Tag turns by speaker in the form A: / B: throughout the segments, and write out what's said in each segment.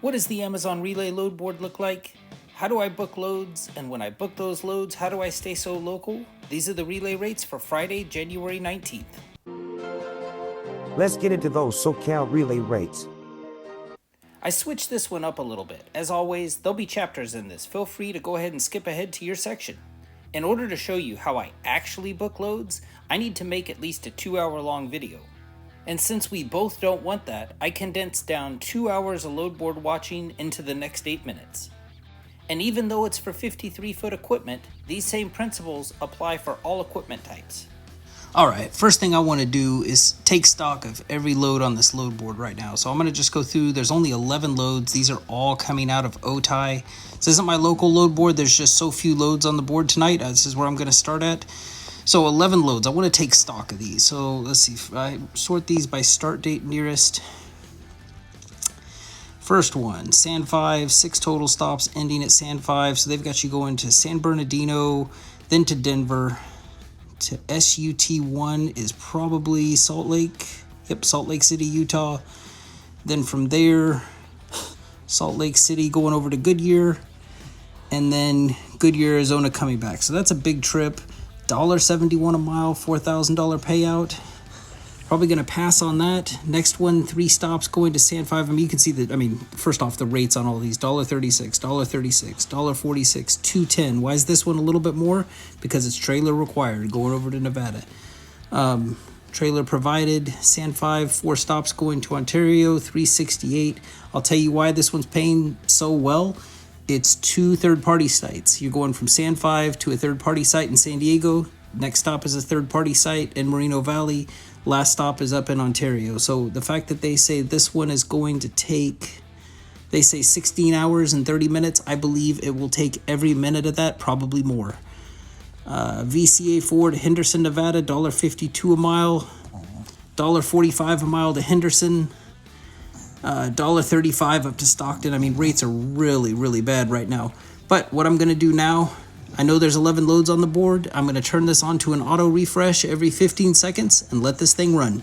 A: What does the Amazon Relay load board look like? How do I book loads? And when I book those loads, how do I stay so local? These are the relay rates for Friday, January 19th.
B: Let's get into those SoCal relay rates.
A: I switched this one up a little bit. As always, there'll be chapters in this. Feel free to go ahead and skip ahead to your section. In order to show you how I actually book loads, I need to make at least a 2-hour long video. And since we both don't want that, I condensed down 2 hours of load board watching into the next 8 minutes. And even though it's for 53-foot equipment, these same principles apply for all equipment types. Alright, first thing I want to do is take stock of every load on this load board right now. So I'm going to just go through, there's only 11 loads. These are all coming out of OTI. This isn't my local load board, there's just so few loads on the board tonight. This is where I'm going to start at. So 11 loads, I want to take stock of these. So let's see, if I sort these by start date nearest. First one, San 5, 6 total stops ending at San 5. So they've got you going to San Bernardino, then to Denver, to SUT1 is probably Salt Lake. Yep, Salt Lake City, Utah. Then from there, Salt Lake City going over to Goodyear, and then Goodyear, Arizona coming back. So that's a big trip. $1.71 a mile, $4,000 payout. Probably going to pass on that. Next one, 3 stops going to San 5. I mean, you can see that, first off, the rates on all these. $1.36, $1.36, $1.46, $2.10. Why is this one a little bit more? Because it's trailer required, going over to Nevada. Trailer provided, San 5, 4 stops going to Ontario, $3.68. I'll tell you why this one's paying so well. It's 2 third-party sites. You're going from San 5 to a third-party site in San Diego. Next stop is a third-party site in Moreno Valley. Last stop is up in Ontario. So the fact that they say this one is going to take, they say 16 hours and 30 minutes, I believe it will take every minute of that, probably more. VCA 4 to Henderson, Nevada, $1.52 a mile. $1.45 a mile to Henderson. $1.35 up to Stockton. Rates are really, really bad right now. But what I'm going to do now, I know there's 11 loads on the board. I'm going to turn this on to an auto refresh every 15 seconds and let this thing run.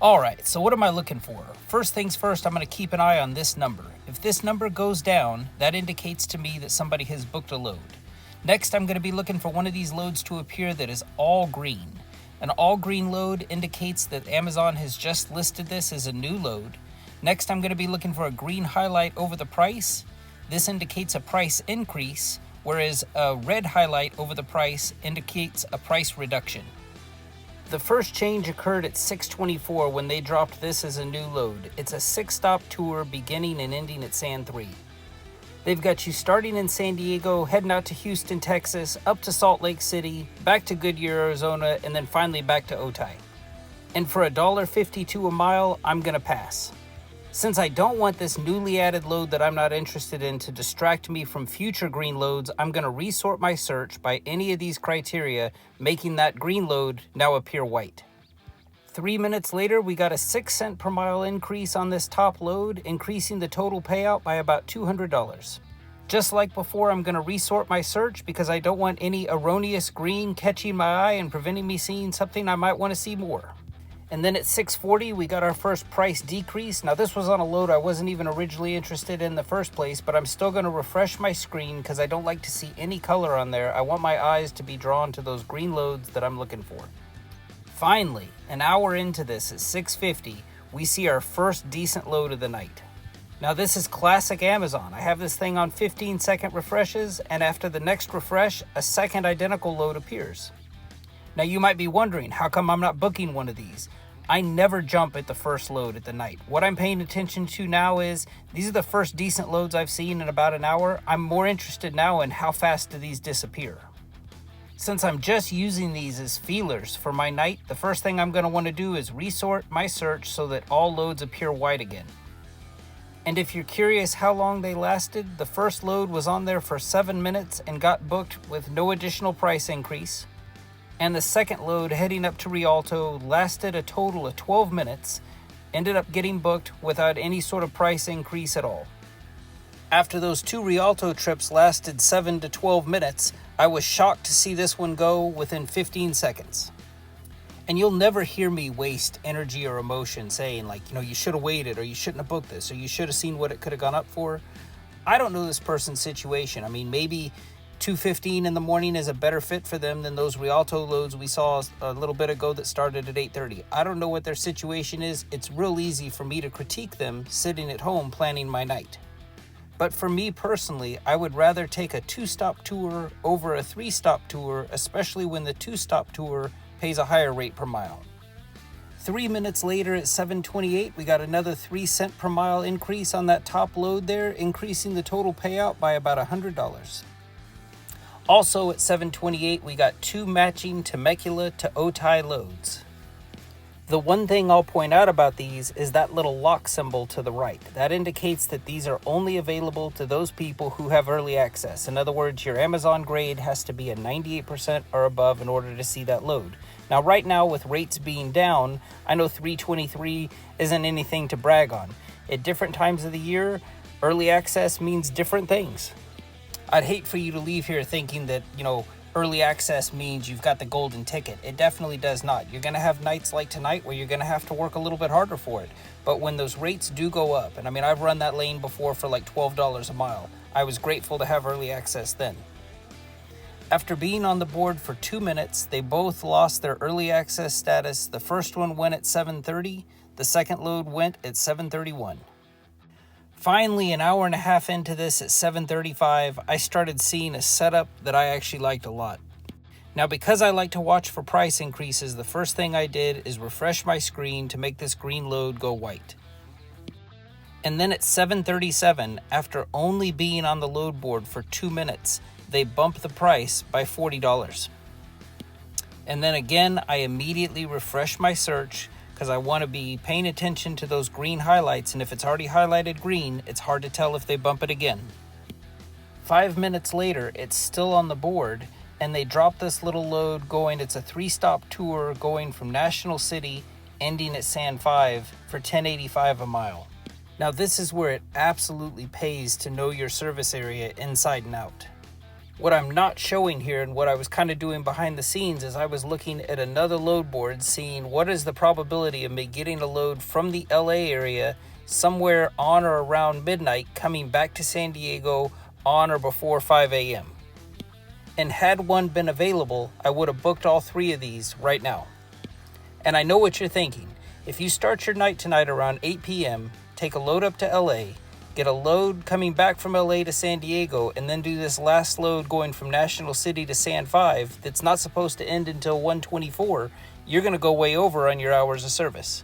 A: Alright, so what am I looking for? First things first, I'm going to keep an eye on this number. If this number goes down, that indicates to me that somebody has booked a load. Next, I'm going to be looking for one of these loads to appear that is all green. An all green load indicates that Amazon has just listed this as a new load. Next, I'm going to be looking for a green highlight over the price. This indicates a price increase, whereas a red highlight over the price indicates a price reduction. The first change occurred at 6:24 when they dropped this as a new load. It's a 6-stop tour beginning and ending at San 3. They've got you starting in San Diego, heading out to Houston, Texas, up to Salt Lake City, back to Goodyear, Arizona, and then finally back to OTI. And for $1.52 a mile, I'm going to pass. Since I don't want this newly added load that I'm not interested in to distract me from future green loads, I'm going to resort my search by any of these criteria, making that green load now appear white. 3 minutes later, we got a 6 cent per mile increase on this top load, increasing the total payout by about $200. Just like before, I'm going to resort my search because I don't want any erroneous green catching my eye and preventing me seeing something I might want to see more. And then at 6:40, we got our first price decrease. Now this was on a load I wasn't even originally interested in the first place, but I'm still going to refresh my screen because I don't like to see any color on there. I want my eyes to be drawn to those green loads that I'm looking for. Finally, an hour into this at 6:50, we see our first decent load of the night. Now this is classic Amazon. I have this thing on 15-second refreshes, and after the next refresh, a second identical load appears. Now you might be wondering, how come I'm not booking one of these? I never jump at the first load at the night. What I'm paying attention to now is, these are the first decent loads I've seen in about an hour. I'm more interested now in how fast do these disappear. Since I'm just using these as feelers for my night, the first thing I'm going to want to do is resort my search so that all loads appear white again. And if you're curious how long they lasted, the first load was on there for 7 minutes and got booked with no additional price increase. And the second load heading up to Rialto lasted a total of 12 minutes, ended up getting booked without any sort of price increase at all. After those 2 Rialto trips lasted 7 to 12 minutes, I was shocked to see this one go within 15 seconds. And you'll never hear me waste energy or emotion saying like, you should have waited, or you shouldn't have booked this, or you should have seen what it could have gone up for. I don't know this person's situation. I mean, maybe 2:15 in the morning is a better fit for them than those Rialto loads we saw a little bit ago that started at 8:30. I don't know what their situation is. It's real easy for me to critique them sitting at home planning my night. But for me personally, I would rather take a 2-stop tour over a 3-stop tour, especially when the 2-stop tour pays a higher rate per mile. 3 minutes later at 7:28, we got another 3 cent per mile increase on that top load there, increasing the total payout by about $100. Also at 7:28, we got 2 matching Temecula to Otay loads. The one thing I'll point out about these is that little lock symbol to the right. That indicates that these are only available to those people who have early access. In other words, your Amazon grade has to be a 98% or above in order to see that load. Now, right now, with rates being down, I know 323 isn't anything to brag on. At different times of the year, early access means different things. I'd hate for you to leave here thinking that, early access means you've got the golden ticket. It definitely does not. You're going to have nights like tonight where you're going to have to work a little bit harder for it. But when those rates do go up, and I've run that lane before for like $12 a mile, I was grateful to have early access then. After being on the board for 2 minutes, they both lost their early access status. The first one went at 7:30. The second load went at 7:31. Finally, an hour and a half into this at 7:35, I started seeing a setup that I actually liked a lot. Now, because I like to watch for price increases, the first thing I did is refresh my screen to make this green load go white. And then at 7:37, after only being on the load board for 2 minutes, they bumped the price by $40. And then again, I immediately refreshed my search because I want to be paying attention to those green highlights, and if it's already highlighted green, it's hard to tell if they bump it again. 5 minutes later, it's still on the board, and they drop this little load going. It's a 3-stop tour going from National City, ending at San 5 for $10.85 a mile. Now, this is where it absolutely pays to know your service area inside and out. What I'm not showing here, and what I was kind of doing behind the scenes, is I was looking at another load board, seeing what is the probability of me getting a load from the LA area somewhere on or around midnight, coming back to San Diego on or before 5 a.m. And had one been available, I would have booked all 3 of these right now. And I know what you're thinking. If you start your night tonight around 8 p.m., take a load up to LA, get a load coming back from LA to San Diego, and then do this last load going from National City to San 5 that's not supposed to end until 1:24, you're going to go way over on your hours of service.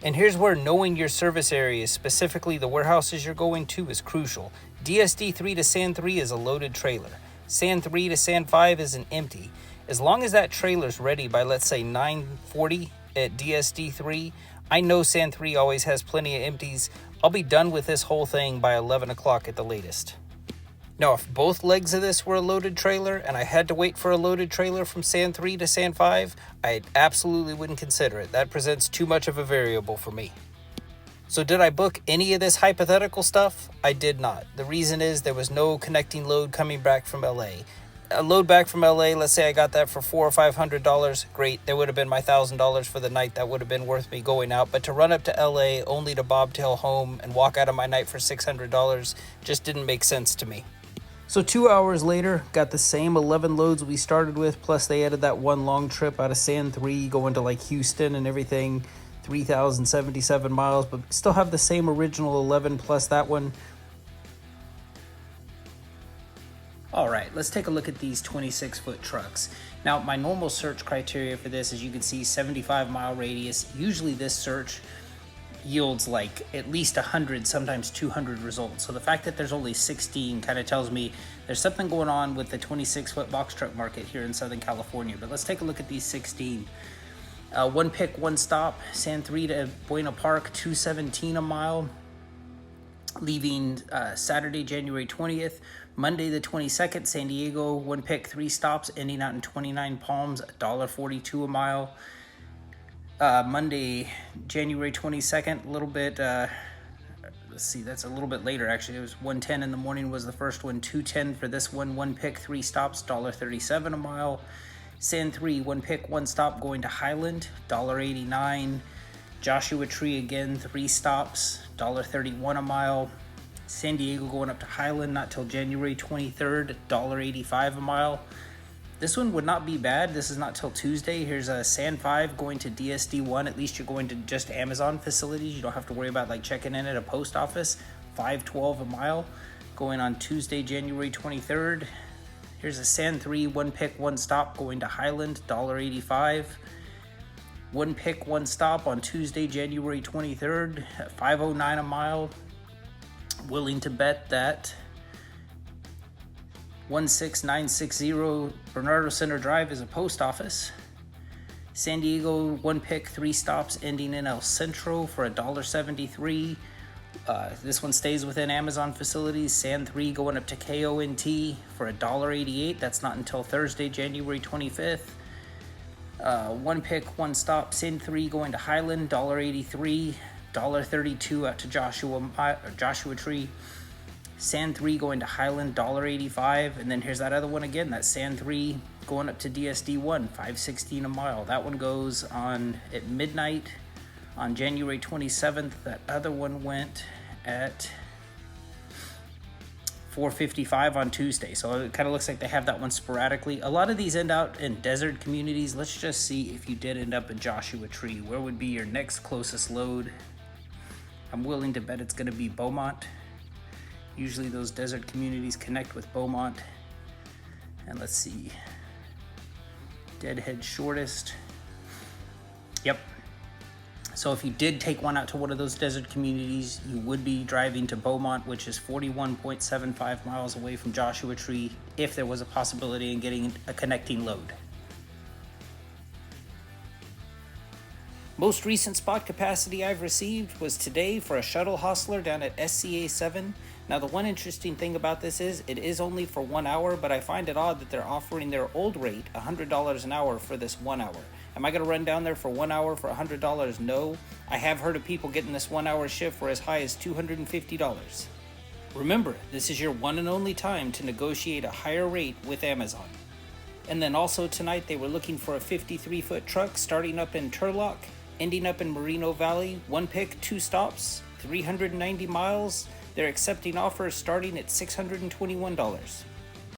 A: And here's where knowing your service areas, specifically the warehouses you're going to, is crucial. DSD 3 to San 3 is a loaded trailer. San 3 to San 5 is an empty. As long as that trailer's ready by, let's say, 9:40 at DSD 3, I know San 3 always has plenty of empties. I'll be done with this whole thing by 11 o'clock at the latest. Now, if both legs of this were a loaded trailer and I had to wait for a loaded trailer from San 3 to San 5, I absolutely wouldn't consider it. That presents too much of a variable for me. So did I book any of this hypothetical stuff? I did not. The reason is there was no connecting load coming back from LA. A load back from LA, let's say I got that for $400 or $500, great. There would have been my $1,000 for the night. That would have been worth me going out. But to run up to LA only to bobtail home and walk out of my night for $600 just didn't make sense to me. So 2 hours later, got the same 11 loads we started with, plus they added that one long trip out of San 3 going to like Houston and everything, 3,077 miles, but still have the same original 11 plus that one. All right, let's take a look at these 26-foot trucks. Now, my normal search criteria for this, as you can see, 75-mile radius. Usually this search yields like at least 100, sometimes 200 results. So the fact that there's only 16 kind of tells me there's something going on with the 26-foot box truck market here in Southern California. But let's take a look at these 16. One pick, one stop, San 3 to Buena Park, $217 a mile, leaving Saturday, January 20th. Monday the 22nd, San Diego, one pick, 3 stops, ending out in 29 Palms, $1.42 a mile. Monday, January 22nd, a little bit, let's see, that's a little bit later actually. It was 1:10 in the morning was the first one, 2:10 for this one, one pick, 3 stops, $1.37 a mile. Sand 3, 1 pick, 1 stop going to Highland, $1.89. Joshua Tree again, 3 stops, $1.31 a mile. San Diego going up to Highland, not till January 23rd, $1.85 a mile. This one would not be bad. This is not till Tuesday. Here's a Sand 5 going to DSD1. At least you're going to just Amazon facilities. You don't have to worry about like checking in at a post office. $5.12 a mile going on Tuesday, January 23rd. Here's a Sand 3, 1 pick, 1 stop going to Highland, $1.85. 1 pick, 1 stop on Tuesday, January 23rd, at $5.09 a mile. Willing to bet that 16960 Bernardo Center Drive is a post office. San Diego, 1 pick, 3 stops ending in El Centro for $1.73. This one stays within Amazon facilities. Sand 3 going up to KONT for $1.88. That's not until Thursday, January 25th. 1 pick, 1 stop. Sand 3 going to Highland, $1.83. $1.32 out to Joshua Tree. Sand 3 going to Highland, $1.85. And then here's that other one again. That's Sand 3 going up to DSD1, $5.16 a mile. That one goes on at midnight on January 27th. That other one went at $4.55 on Tuesday. So it kind of looks like they have that one sporadically. A lot of these end out in desert communities. Let's just see if you did end up in Joshua Tree. Where would be your next closest load? I'm willing to bet it's going to be Beaumont. Usually those desert communities connect with Beaumont. And let's see. Deadhead shortest. Yep. So if you did take one out to one of those desert communities, you would be driving to Beaumont, which is 41.75 miles away from Joshua Tree, if there was a possibility in getting a connecting load. Most recent spot capacity I've received was today for a shuttle hostler down at SCA 7. Now the one interesting thing about this is it is only for 1 hour, but I find it odd that they're offering their old rate $100 an hour for this 1 hour. Am I going to run down there for 1 hour for $100? No. I have heard of people getting this 1 hour shift for as high as $250. Remember, this is your one and only time to negotiate a higher rate with Amazon. And then also tonight they were looking for a 53-foot truck starting up in Turlock, ending up in Moreno Valley, 1 pick, 2 stops, 390 miles. They're accepting offers starting at $621.